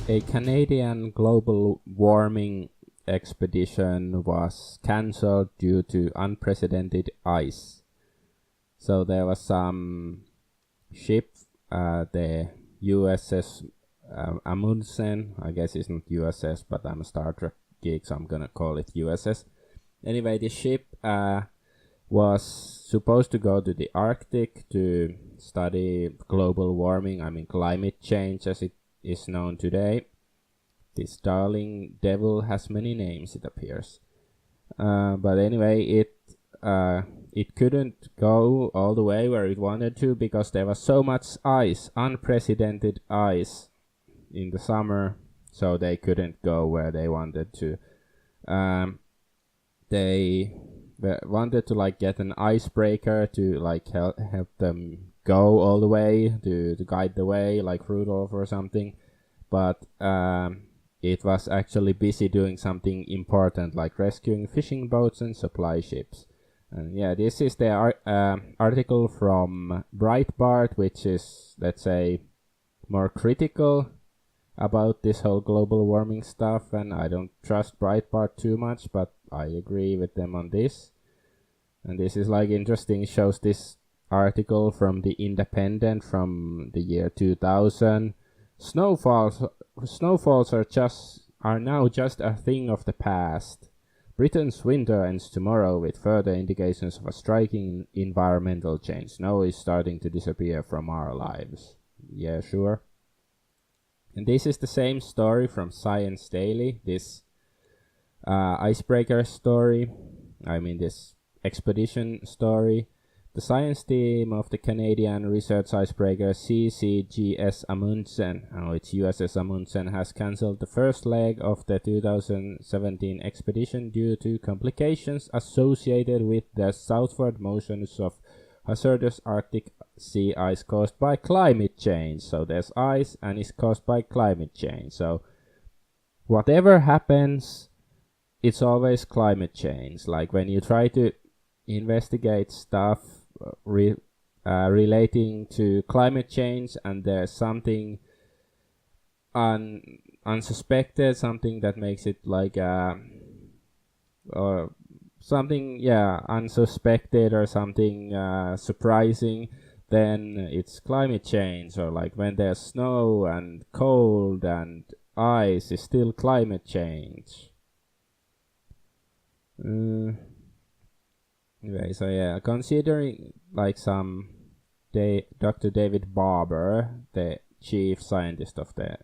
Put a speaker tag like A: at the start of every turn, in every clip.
A: A Canadian global warming expedition was cancelled due to unprecedented ice. So there was some ship, the USS Amundsen. I guess it's not USS, but I'm a Star Trek geek, so I'm gonna call it USS. Anyway, the ship was supposed to go to the Arctic to study global warming, I mean climate change as it is known today. This darling devil has many names, it appears. But anyway, it couldn't go all the way where it wanted to because there was so much ice, unprecedented ice in the summer, so they couldn't go where they wanted to. They wanted to like get an icebreaker to like help them go all the way, to guide the way, like Rudolph or something, but it was actually busy doing something important like rescuing fishing boats and supply ships. And yeah, this is the article from Breitbart, which is, let's say, more critical about this whole global warming stuff, and I don't trust Breitbart too much, but I agree with them on this. And this is like interesting, shows this article from The Independent from the year 2000. Snowfalls are now just a thing of the past. Britain's winter ends tomorrow with further indications of a striking environmental change. Snow is starting to disappear from our lives. Yeah, sure. And this is the same story from Science Daily, this icebreaker story. I mean this expedition story. The science team of the Canadian research icebreaker CCGS Amundsen, it's USS Amundsen, has cancelled the first leg of the 2017 expedition due to complications associated with the southward motions of hazardous Arctic sea ice caused by climate change. So there's ice and it's caused by climate change. So whatever happens, it's always climate change. Like when you try to investigate stuff relating to climate change and there's something unsuspected, something that makes it like or something unsuspected or something surprising, then it's climate change. Or like when there's snow and cold and ice, is still climate change. Anyway, so yeah, considering like some Dr. David Barber, the chief scientist of the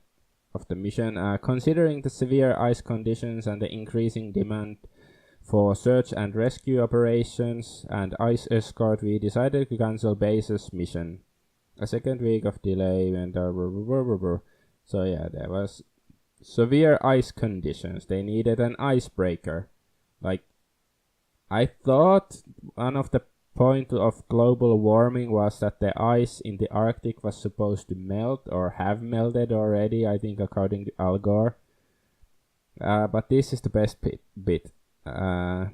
A: mission, considering the severe ice conditions and the increasing demand for search and rescue operations and ice escort, we decided to cancel base's mission. A second week of delay and so yeah, there was severe ice conditions. They needed an icebreaker. Like, I thought one of the point of global warming was that the ice in the Arctic was supposed to melt or have melted already, I think according to Al Gore. But this is the best bit. The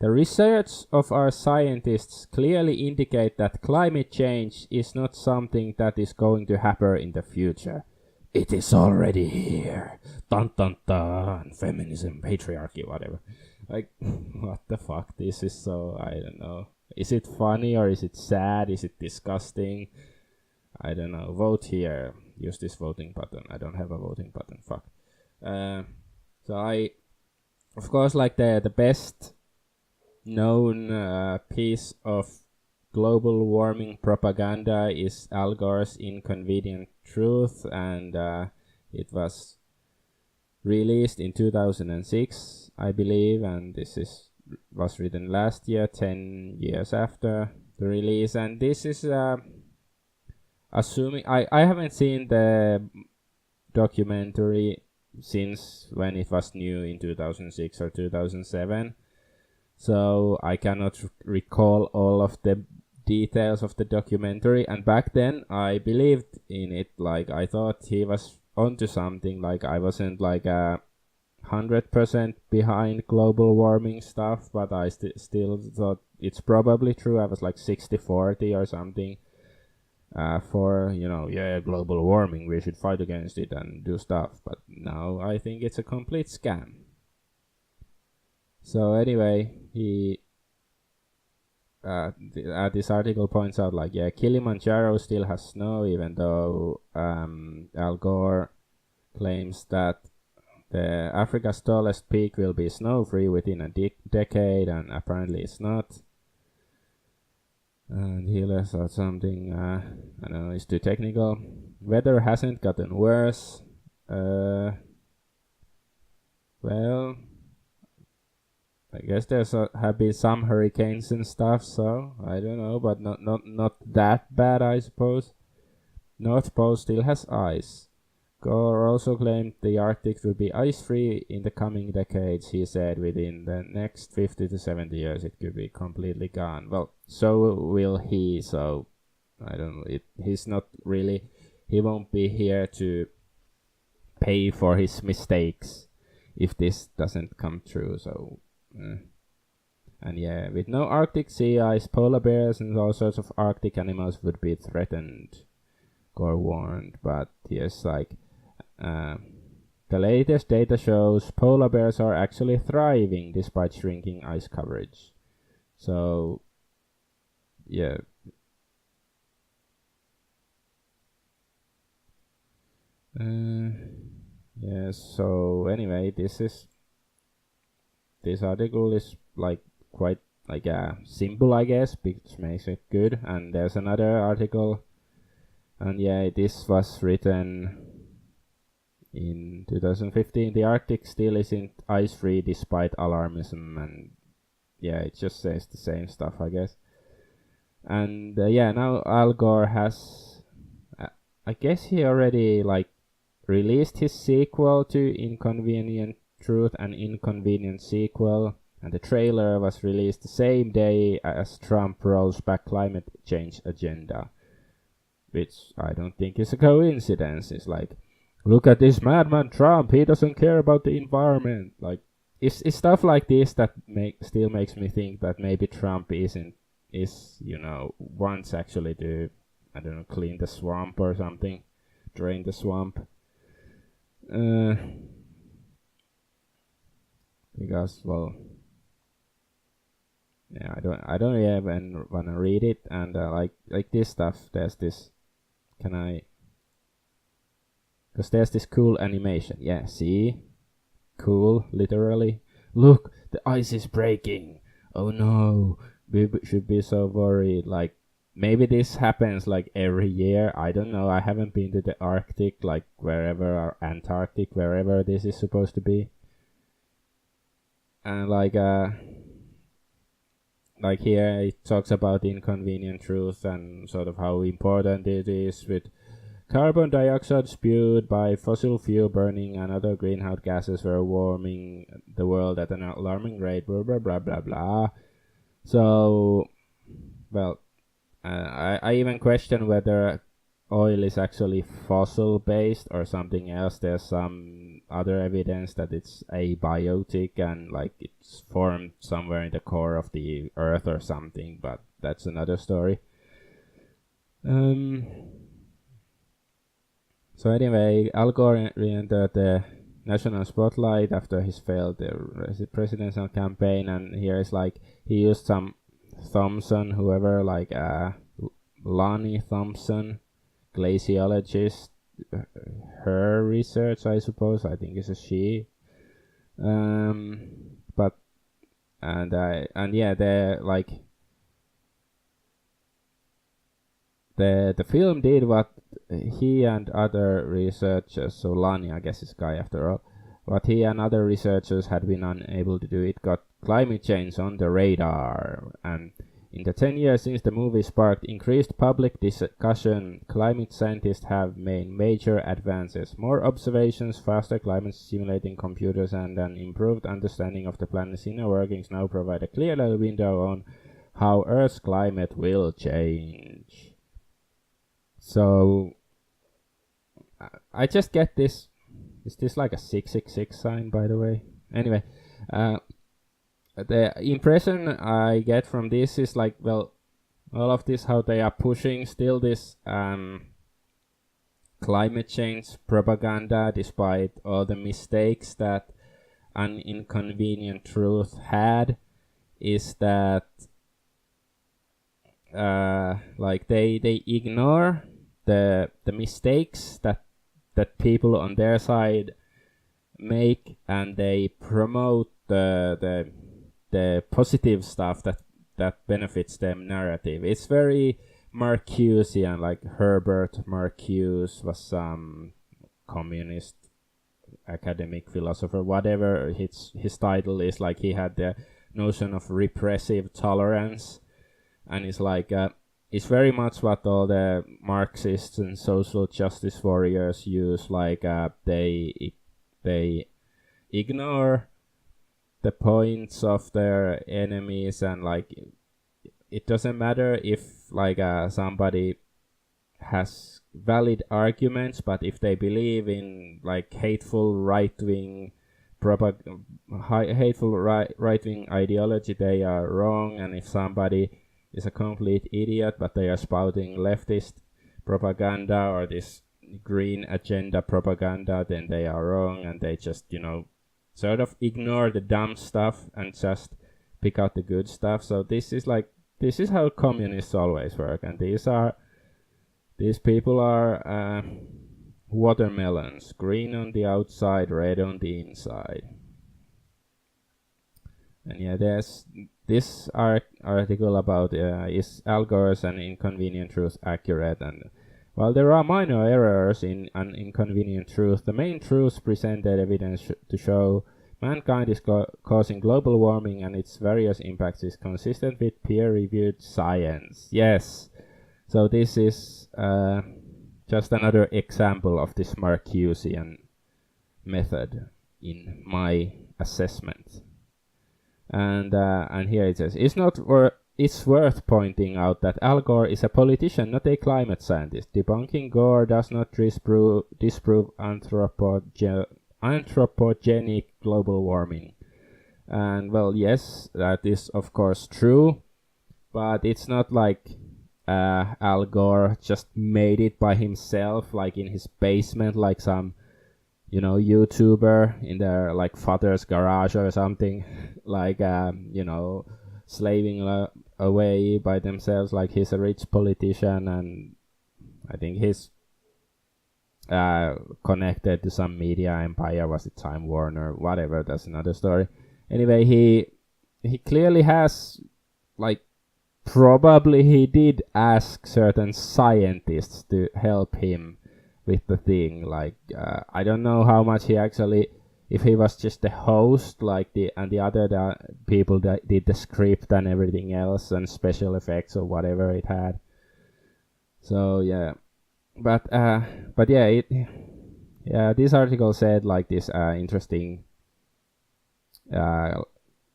A: research of our scientists clearly indicate that climate change is not something that is going to happen in the future. It is already here. Dun dun dun. Feminism, patriarchy, whatever. Like, what the fuck? This is so, I don't know. Is it funny or is it sad? Is it disgusting? I don't know. Vote here. Use this voting button. I don't have a voting button. Fuck. So of course, like the best known piece of global warming propaganda is Al Gore's Inconvenient Truth, and it was released in 2006, I believe, and this was written last year, 10 years after the release. And this is assuming I haven't seen the documentary since when it was new in 2006 or 2007, so I cannot recall all of the details of the documentary. And back then I believed in it. Like, I thought he was onto something. Like, I wasn't like 100% behind global warming stuff, but I still thought it's probably true. I was like 60-40 or something. for, global warming, we should fight against it and do stuff. But now I think it's a complete scam. So anyway, this article points out, like, Kilimanjaro still has snow, even though Al Gore claims that the Africa's tallest peak will be snow-free within a decade, and apparently it's not. And he left out something, I don't know, it's too technical. Weather hasn't gotten worse. Well, I guess have been some hurricanes and stuff, so I don't know, but not that bad, I suppose. North Pole still has ice. Gore also claimed the Arctic will be ice-free in the coming decades. He said within the next 50 to 70 years it could be completely gone. Well, so will he, so I don't know. He's not really, he won't be here to pay for his mistakes if this doesn't come true, so... And with no Arctic sea ice, polar bears and all sorts of Arctic animals would be threatened, Gore warned. But yes, like... the latest data shows polar bears are actually thriving despite shrinking ice coverage. So, yeah. So anyway, this article is like quite like simple, I guess, which makes it good. And there's another article, and this was written in 2015. The Arctic still isn't ice-free despite alarmism, and it just says the same stuff, I guess. And now Al Gore has, I guess he already like released his sequel to Inconvenient Truth and Inconvenient Sequel, and the trailer was released the same day as Trump rolls back climate change agenda, which I don't think is a coincidence. It's like, look at this madman Trump, he doesn't care about the environment. Like, it's stuff like this that still makes me think that maybe Trump wants actually to, I don't know, clean the swamp or something, drain the swamp. Because, well, I don't even wanna read it, and like this stuff. There's this. Because there's this cool animation. Yeah, see? Cool, literally. Look, the ice is breaking. Oh no, we should be so worried. Like, maybe this happens like every year. I don't know. I haven't been to the Arctic, like wherever, or Antarctic, wherever this is supposed to be. And like here it talks about Inconvenient Truth and sort of how important it is with carbon dioxide spewed by fossil fuel burning and other greenhouse gases were warming the world at an alarming rate, blah blah blah blah blah. So, well, I even question whether oil is actually fossil based or something else. There's some other evidence that it's abiotic and like it's formed somewhere in the core of the earth or something, but that's another story. So anyway, Al Gore re-entered the national spotlight after his failed presidential campaign, and here is like he used some Thompson, whoever, like Lonnie Thompson, glaciologist, her research, I suppose. I think it's a she. The film did what he and other researchers, so Lonnie, I guess is guy after all, what he and other researchers had been unable to do. It got climate change on the radar, and in the 10 years since the movie sparked increased public discussion, climate scientists have made major advances. More observations, faster climate simulating computers, and an improved understanding of the planet's inner workings now provide a clear window on how Earth's climate will change. So, I just get this. Is this like a 666 sign, by the way? Anyway, the impression I get from this is like, well, all of this, how they are pushing still this climate change propaganda, despite all the mistakes that An Inconvenient Truth had, is that like they ignore the mistakes that people on their side make, and they promote the positive stuff that benefits them narrative. It's very Marcusean, like Herbert Marcuse was some communist academic philosopher, whatever his title is. Like, he had the notion of repressive tolerance, and it's like it's very much what all the Marxists and social justice warriors use. Like they ignore the points of their enemies, and like it doesn't matter if like somebody has valid arguments, but if they believe in like hateful right-wing right-wing ideology, they are wrong. And if somebody is a complete idiot but they are spouting leftist propaganda or this green agenda propaganda, then they are wrong, and they just, sort of ignore the dumb stuff and just pick out the good stuff. So this is how communists always work, and these people are watermelons, green on the outside, red on the inside. And yeah, there's this article about is Al Gore's An Inconvenient Truth accurate? And while there are minor errors in An Inconvenient Truth, the main truths presented evidence to show mankind is causing global warming and its various impacts is consistent with peer-reviewed science. Yes, so this is just another example of this Marcusean method in my assessment. And here it says, it's worth pointing out that Al Gore is a politician, not a climate scientist. Debunking Gore does not disprove anthropogenic global warming. And well, yes, that is of course true, but it's not like Al Gore just made it by himself, like in his basement, like some YouTuber in their like father's garage or something, like slaving away by themselves. Like, he's a rich politician, and I think he's connected to some media empire. Was it Time Warner? Whatever, that's another story. Anyway, he clearly has, like, probably he did ask certain scientists to help him with the thing. Like, I don't know how much he actually, if he was just the host, like the other people that did the script and everything else and special effects or whatever it had. So yeah, but yeah, this article said like this interesting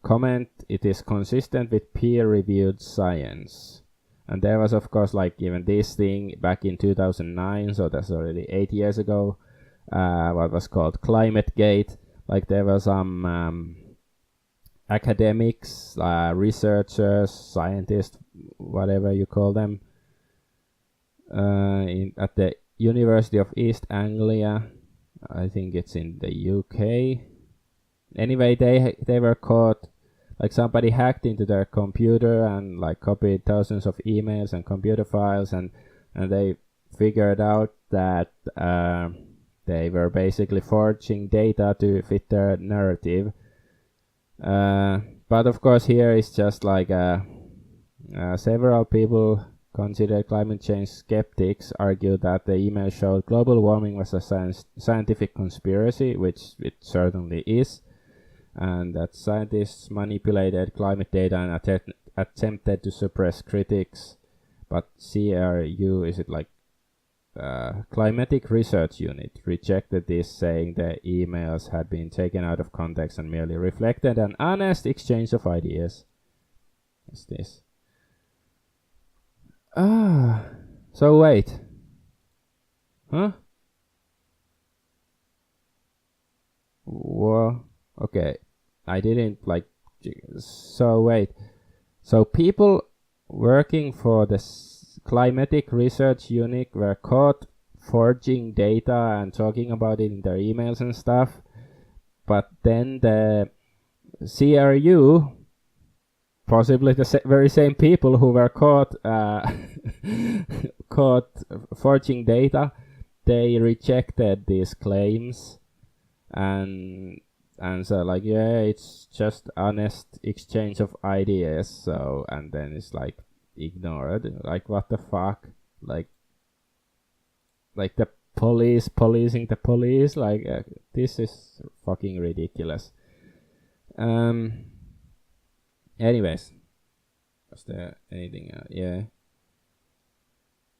A: comment. It is consistent with peer-reviewed science. And there was, of course, like even this thing back in 2009, so that's already 8 years ago, what was called ClimateGate. Like, there were some academics, researchers, scientists, whatever you call them, at the University of East Anglia. I think it's in the UK. Anyway, they were caught. Like, somebody hacked into their computer and like copied thousands of emails and computer files, and they figured out that they were basically forging data to fit their narrative. But of course, here is just like several people considered climate change skeptics argue that the email showed global warming was a scientific conspiracy, which it certainly is, and that scientists manipulated climate data and attempted to suppress critics. But CRU, is it like Climatic Research Unit, rejected this, saying the emails had been taken out of context and merely reflected an honest exchange of ideas. What's this? So wait. Huh? Well, okay. I didn't like. So wait. So people working for the climatic research unit were caught forging data and talking about it in their emails and stuff. But then the CRU, possibly the very same people who were caught caught forging data, they rejected these claims and so like, yeah, it's just honest exchange of ideas. So, and then it's like ignored. Like, what the fuck? Like the police policing the police. Like, this is fucking ridiculous. Anyways, was there anything? Yeah.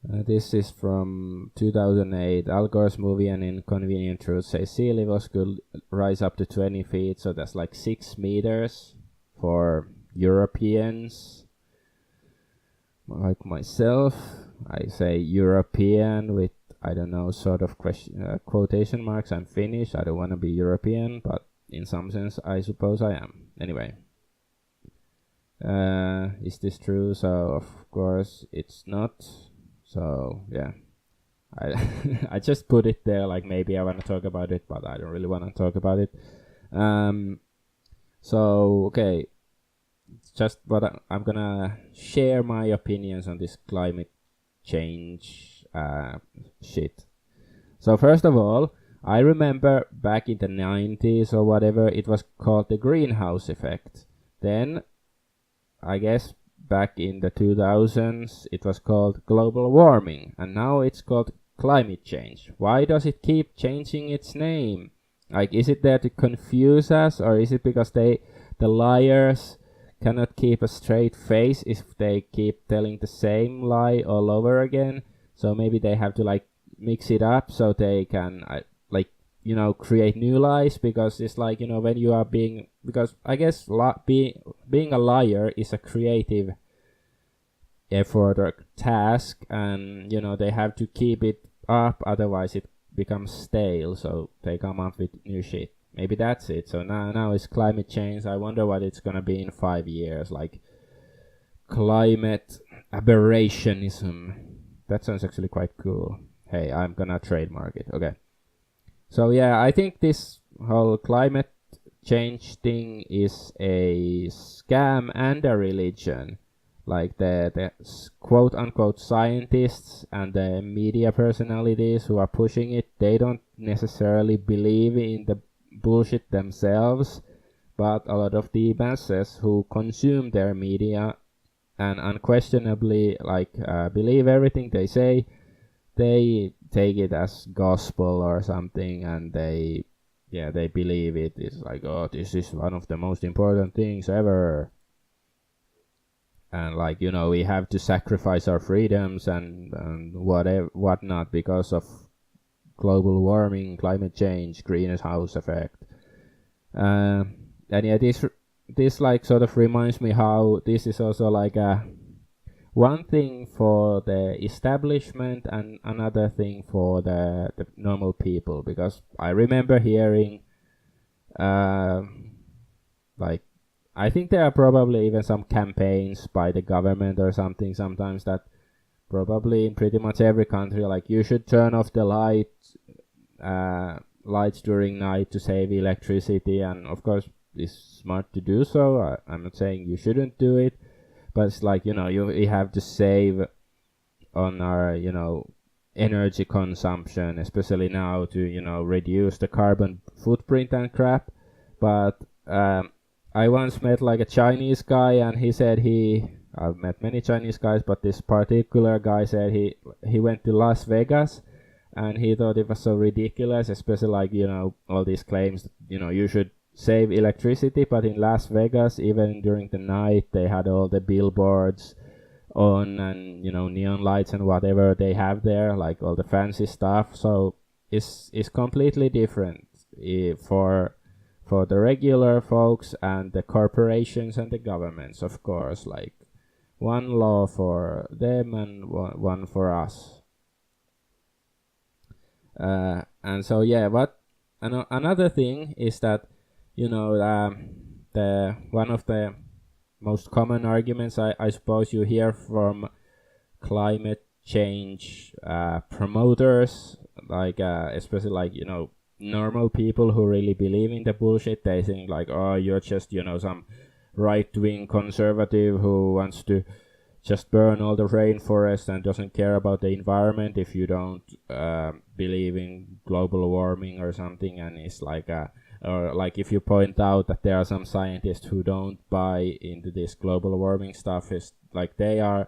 A: This is from 2008. Al Gore's movie An Inconvenient Truth says sea levels could rise up to 20 feet, so that's like 6 meters for Europeans like myself. I say European with, I don't know, sort of quotation marks. I'm Finnish. I don't want to be European, but in some sense, I suppose I am. Anyway. Is this true? So, of course, it's not. So, yeah. I just put it there, like maybe I want to talk about it, but I don't really want to talk about it. So, okay. Just what I'm gonna share my opinions on this climate change shit. So, first of all, I remember back in the 90s or whatever, it was called the greenhouse effect. Then, I guess back in the 2000s, it was called global warming, and now it's called climate change. Why does it keep changing its name? Like, is it there to confuse us, or is it because the liars cannot keep a straight face if they keep telling the same lie all over again? So maybe they have to like mix it up so they can create new lies, because it's like, when you are being, because I guess being a liar is a creative effort or task, and they have to keep it up, otherwise it becomes stale, so they come up with new shit. Maybe that's it. So now it's climate change. I wonder what it's gonna be in 5 years, like climate aberrationism. That sounds actually quite cool. Hey, I'm gonna trademark it. Okay. So yeah, I think this whole climate change thing is a scam and a religion. Like the quote unquote scientists and the media personalities who are pushing it, they don't necessarily believe in the bullshit themselves, but a lot of the masses who consume their media and unquestionably believe everything they say, they take it as gospel or something, and they believe it. It's like, oh, this is one of the most important things ever, and we have to sacrifice our freedoms and whatnot because of global warming, climate change, greenhouse effect. And yeah, this sort of reminds me how this is also like a one thing for the establishment and another thing for the normal people, because I remember hearing I think there are probably even some campaigns by the government or something sometimes that probably in pretty much every country, like, you should turn off the lights during night to save electricity, and of course it's smart to do so. I'm not saying you shouldn't do it, but it's like, we have to save on our, energy consumption, especially now to, reduce the carbon footprint and crap. But I once met like a Chinese guy, and he said I've met many Chinese guys, but this particular guy said he went to Las Vegas, and he thought it was so ridiculous, especially all these claims, you should save electricity, but in Las Vegas, even during the night, they had all the billboards on, and neon lights and whatever they have there, like all the fancy stuff. So it's completely different for the regular folks and the corporations and the governments, of course. Like, one law for them and one for us. And so yeah, but another thing is that the one of the most common arguments I suppose you hear from climate change promoters, like especially like normal people who really believe in the bullshit. They think like, oh, you're just some right-wing conservative who wants to just burn all the rainforest and doesn't care about the environment if you don't believe in global warming or something. And it's like or like if you point out that there are some scientists who don't buy into this global warming stuff, is like they are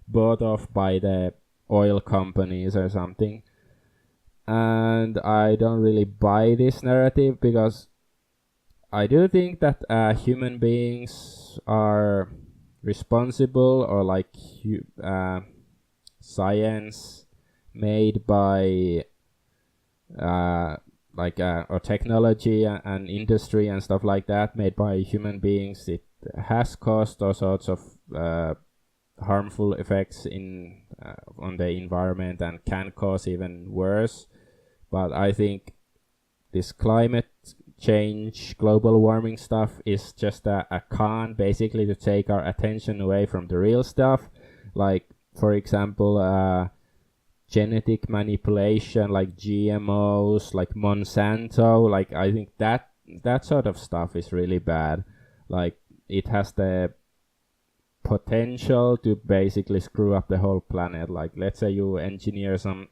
A: bought off by the oil companies or something. And I don't really buy this narrative, because I do think that human beings are responsible, or like science made by or technology and industry and stuff like that made by human beings, it has caused all sorts of harmful effects on the environment and can cause even worse. But I think this climate change, global warming stuff is just a con, basically, to take our attention away from the real stuff. Like, for example, genetic manipulation, like GMOs, like Monsanto. Like, I think that sort of stuff is really bad. Like, it has the potential to basically screw up the whole planet. Like, let's say you engineer some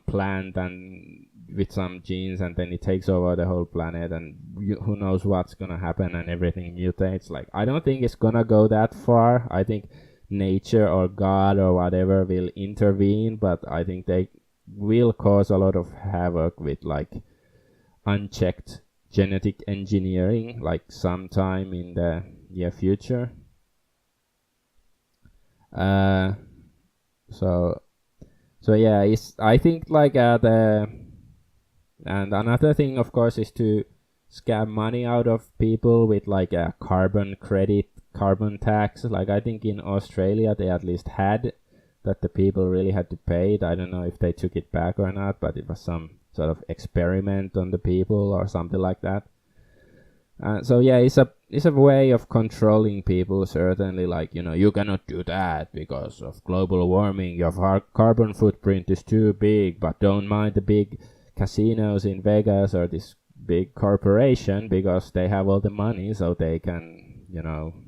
A: plant and with some genes, and then it takes over the whole planet, and who knows what's gonna happen, and everything mutates. Like, I don't think it's gonna go that far. I think nature or God or whatever will intervene, but I think they will cause a lot of havoc with like unchecked genetic engineering, like sometime in the near future. So yeah, I think like and another thing, of course, is to scam money out of people with like a carbon credit, carbon tax. Like, I think in Australia they at least had that, the people really had to pay it. I don't know if they took it back or not, but it was some sort of experiment on the people or something like that. So yeah, it's a way of controlling people, certainly. Like, you cannot do that because of global warming. Your carbon footprint is too big, but don't mind the big casinos in Vegas or this big corporation, because they have all the money, so they can,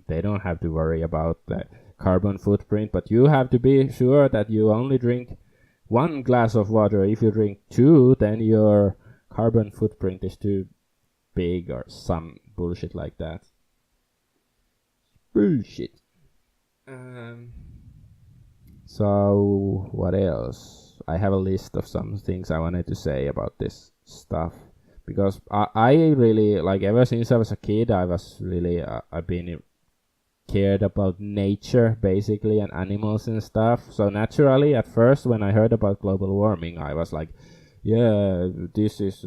A: they don't have to worry about the carbon footprint. But you have to be sure that you only drink 1 glass of water. If you drink 2, then your carbon footprint is too big, or some bullshit like that. Bullshit. So what else? I have a list of some things I wanted to say about this stuff, because I really, like, ever since I was a kid, I was really I've been cared about nature, basically, and animals and stuff. So naturally, at first, when I heard about global warming, I was like, yeah, this is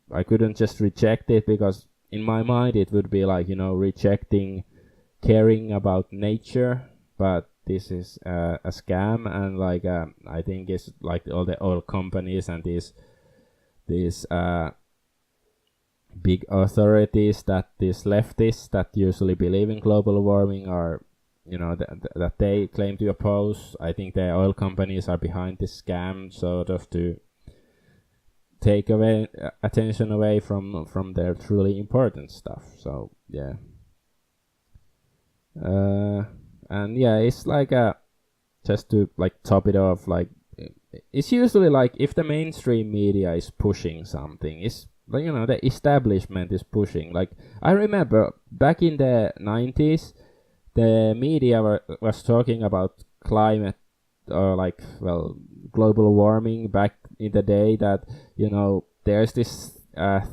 A: I couldn't just reject it, because in my mind it would be like, rejecting caring about nature. But this is a scam, and like I think it's like all the oil companies and these big authorities, that these leftists that usually believe in global warming are, that they claim to oppose. I think the oil companies are behind this scam, sort of to take away attention away from their truly important stuff. So yeah, and yeah, it's like just to like top it off, like it's usually like if the mainstream media is pushing something, it's like, the establishment is pushing. Like, I remember back in the 90s, the media was talking about climate, or like, well, global warming back in the day, that there's this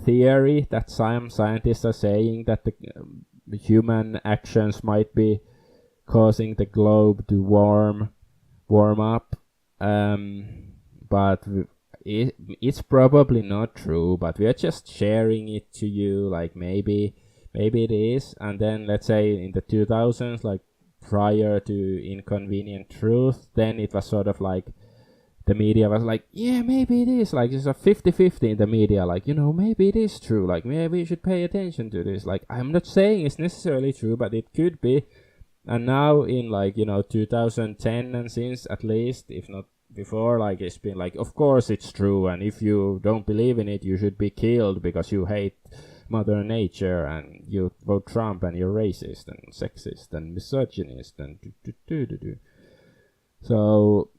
A: theory that some scientists are saying that the human actions might be causing the globe to warm up, but it's probably not true, but we are just sharing it to you, like maybe it is. And then let's say in the 2000s, like prior to Inconvenient Truth, then it was sort of like the media was like, yeah, maybe it is, like it's a 50-50 in the media, like, maybe it is true, like maybe we should pay attention to this. Like, I'm not saying it's necessarily true, but it could be. And now in 2010 and since, at least, if not before, like it's been like, of course it's true, and if you don't believe in it, you should be killed because you hate Mother Nature and you vote Trump and you're racist and sexist and misogynist and So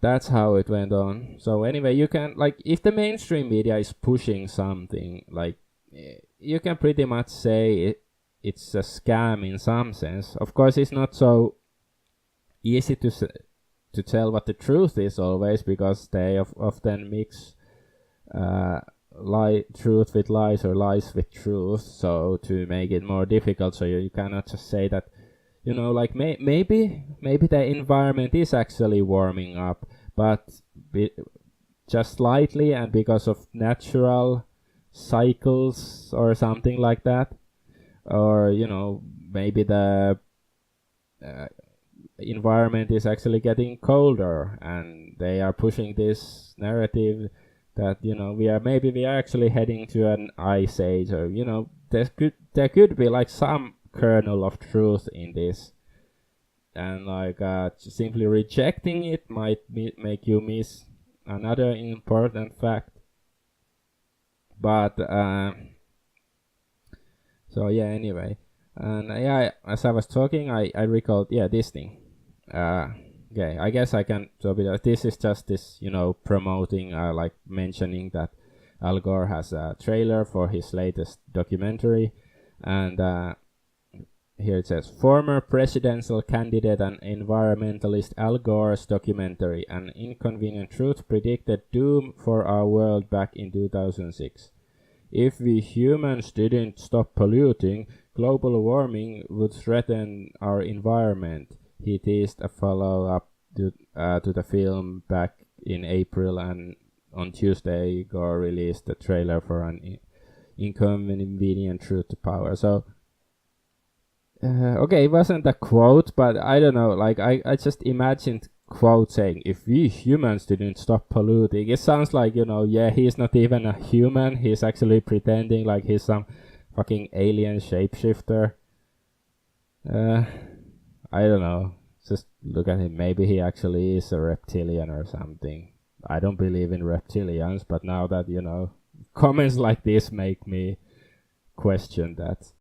A: that's how it went on. So anyway, you can, if the mainstream media is pushing something, you can pretty much say it's a scam in some sense. Of course, it's not so easy to tell what the truth is always, because they often mix truth with lies or lies with truth, so to make it more difficult. So you cannot just say that, maybe the environment is actually warming up, but just slightly, and because of natural cycles or something like that. Or maybe the environment is actually getting colder, and they are pushing this narrative that we are actually heading to an ice age, or there could be some kernel of truth in this, and simply rejecting it might make you miss another important fact. But so yeah, anyway, and as I was talking, I recalled this thing. Okay, I guess I can talk about this. Is just this, promoting, mentioning that Al Gore has a trailer for his latest documentary, and here it says, former presidential candidate and environmentalist Al Gore's documentary, An Inconvenient Truth, predicted doom for our world back in 2006. If we humans didn't stop polluting, global warming would threaten our environment. He teased a follow-up to the film back in April, and on Tuesday, Gore released the trailer for An Inconvenient Truth to Power. So, okay, it wasn't a quote, but I don't know, I just imagined quote saying, if we humans didn't stop polluting. It sounds like, he's not even a human, he's actually pretending like he's some fucking alien shapeshifter. I don't know, just look at him, maybe he actually is a reptilian or something. I don't believe in reptilians, but now that, comments like this make me question that.